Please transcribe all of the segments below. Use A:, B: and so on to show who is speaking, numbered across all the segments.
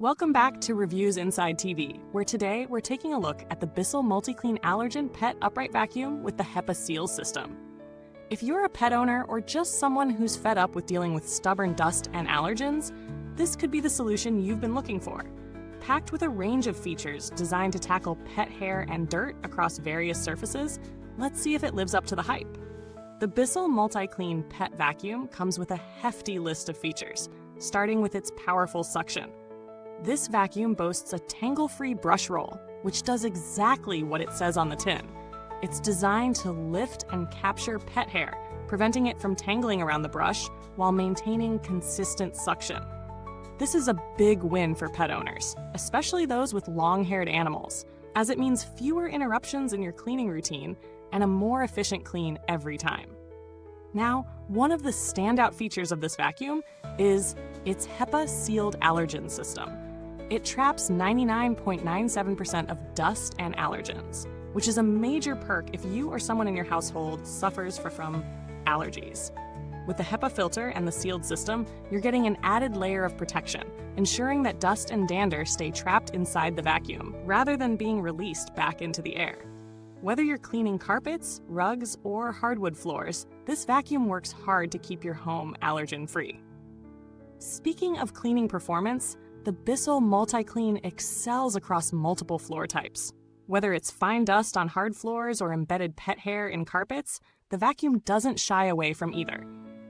A: Welcome back to Reviewsinsidetv, where today we're taking a look at the Bissell MultiClean Allergen Pet Upright Vacuum with the HEPA Seal System. If you're a pet owner or just someone who's fed up with dealing with stubborn dust and allergens, this could be the solution you've been looking for. Packed with a range of features designed to tackle pet hair and dirt across various surfaces, let's see if it lives up to the hype. The Bissell MultiClean Pet Vacuum comes with a hefty list of features, starting with its powerful suction. This vacuum boasts a Tangle-Free Brush Roll, which does exactly what it says on the tin. It's designed to lift and capture pet hair, preventing it from tangling around the brush while maintaining consistent suction. This is a big win for pet owners, especially those with long-haired animals, as it means fewer interruptions in your cleaning routine and a more efficient clean every time. Now, one of the standout features of this vacuum is its HEPA Sealed Allergen System. It traps 99.97% of dust and allergens, which is a major perk if you or someone in your household suffers from allergies. With the HEPA filter and the sealed system, you're getting an added layer of protection, ensuring that dust and dander stay trapped inside the vacuum rather than being released back into the air. Whether you're cleaning carpets, rugs, or hardwood floors, this vacuum works hard to keep your home allergen-free. Speaking of cleaning performance, the Bissell MultiClean excels across multiple floor types. Whether it's fine dust on hard floors or embedded pet hair in carpets, the vacuum doesn't shy away from either.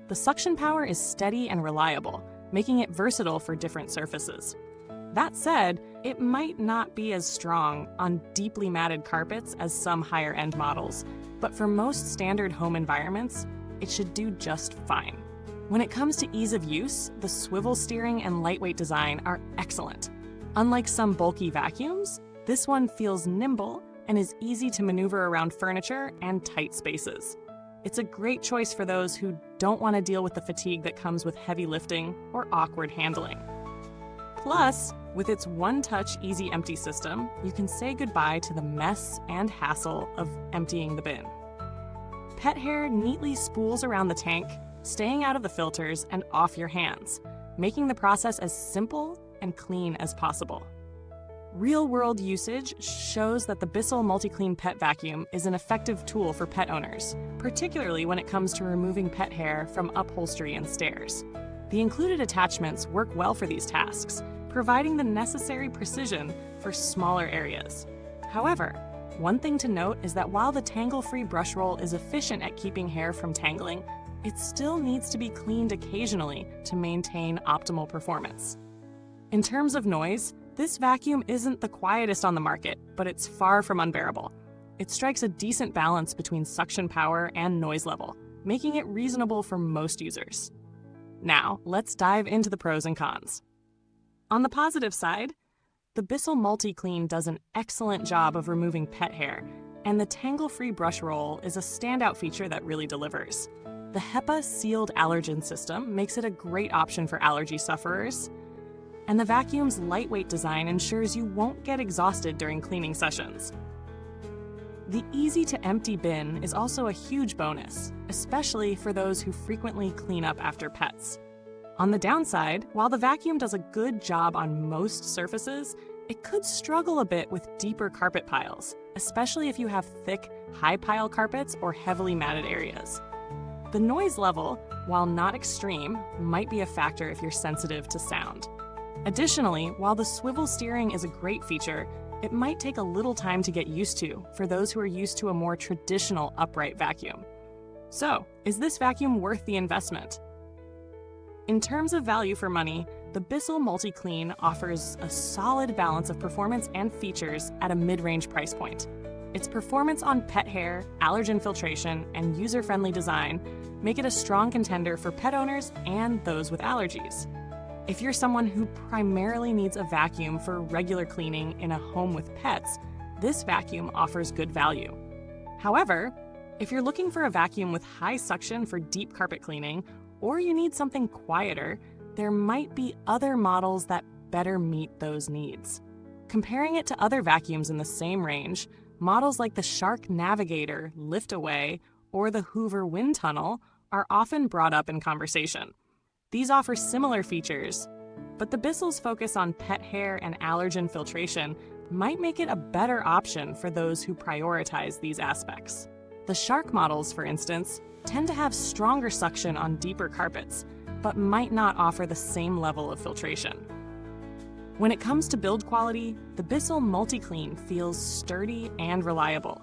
A: The suction power is steady and reliable, making it versatile for different surfaces. That said, it might not be as strong on deeply matted carpets as some higher-end models, but for most standard home environments, it should do just fine. When it comes to ease of use, the swivel steering and lightweight design are excellent. Unlike some bulky vacuums, this one feels nimble and is easy to maneuver around furniture and tight spaces. It's a great choice for those who don't want to deal with the fatigue that comes with heavy lifting or awkward handling. Plus, with its one-touch easy empty system, you can say goodbye to the mess and hassle of emptying the bin. Pet hair neatly spools around the tank, staying out of the filters and off your hands, making the process as simple and clean as possible. Real-world usage shows that the Bissell MultiClean Pet Vacuum is an effective tool for pet owners, particularly when it comes to removing pet hair from upholstery and stairs. The included attachments work well for these tasks, providing the necessary precision for smaller areas. However, one thing to note is that while the Tangle-Free Brush Roll is efficient at keeping hair from tangling, it still needs to be cleaned occasionally to maintain optimal performance. In terms of noise, this vacuum isn't the quietest on the market, but it's far from unbearable. It strikes a decent balance between suction power and noise level, making it reasonable for most users. Now, let's dive into the pros and cons. On the positive side, the Bissell MultiClean does an excellent job of removing pet hair, and the Tangle-Free Brush Roll is a standout feature that really delivers. The HEPA Sealed Allergen System makes it a great option for allergy sufferers, and the vacuum's lightweight design ensures you won't get exhausted during cleaning sessions. The easy-to-empty bin is also a huge bonus, especially for those who frequently clean up after pets. On the downside, while the vacuum does a good job on most surfaces, it could struggle a bit with deeper carpet piles, especially if you have thick, high-pile carpets or heavily matted areas. The noise level, while not extreme, might be a factor if you're sensitive to sound. Additionally, while the swivel steering is a great feature, it might take a little time to get used to for those who are used to a more traditional upright vacuum. So, is this vacuum worth the investment? In terms of value for money, the Bissell MultiClean offers a solid balance of performance and features at a mid-range price point. Its performance on pet hair, allergen filtration, and user-friendly design make it a strong contender for pet owners and those with allergies. If you're someone who primarily needs a vacuum for regular cleaning in a home with pets, this vacuum offers good value. However, if you're looking for a vacuum with high suction for deep carpet cleaning, or you need something quieter, there might be other models that better meet those needs. Comparing it to other vacuums in the same range, models like the Shark Navigator Lift Away or the Hoover Wind Tunnel are often brought up in conversation. These offer similar features, But the Bissell's focus on pet hair and allergen filtration might make it a better option for those who prioritize these aspects. The Shark models, for instance, tend to have stronger suction on deeper carpets, but might not offer the same level of filtration. When it comes to build quality, the Bissell MultiClean feels sturdy and reliable.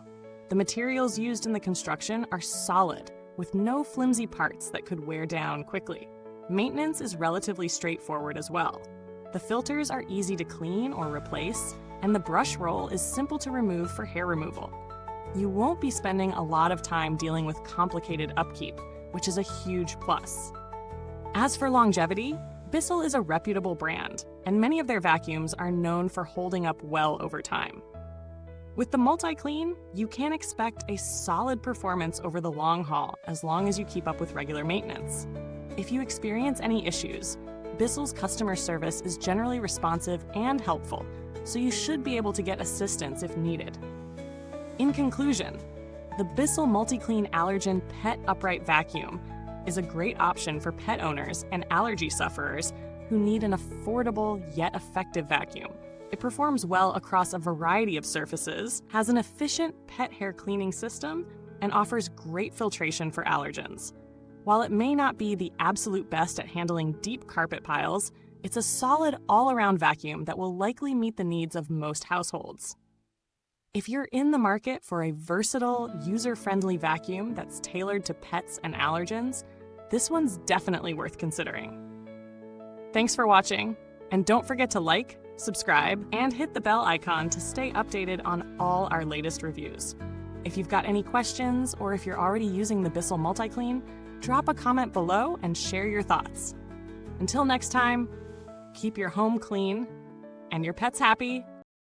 A: The materials used in the construction are solid, with no flimsy parts that could wear down quickly. Maintenance is relatively straightforward as well. The filters are easy to clean or replace, and the brush roll is simple to remove for hair removal. You won't be spending a lot of time dealing with complicated upkeep, which is a huge plus. As for longevity, Bissell is a reputable brand, and many of their vacuums are known for holding up well over time. With the MultiClean, you can expect a solid performance over the long haul as long as you keep up with regular maintenance. If you experience any issues, Bissell's customer service is generally responsive and helpful, so you should be able to get assistance if needed. In conclusion, the Bissell MultiClean Allergen Pet Upright Vacuum is a great option for pet owners and allergy sufferers who need an affordable yet effective vacuum. It performs well across a variety of surfaces, has an efficient pet hair cleaning system, and offers great filtration for allergens. While it may not be the absolute best at handling deep carpet piles, it's a solid all-around vacuum that will likely meet the needs of most households. If you're in the market for a versatile, user-friendly vacuum that's tailored to pets and allergens, this one's definitely worth considering. Thanks for watching, and don't forget to like, subscribe, and hit the bell icon to stay updated on all our latest reviews. If you've got any questions, or if you're already using the Bissell MultiClean, drop a comment below and share your thoughts. Until next time, keep your home clean and your pets happy.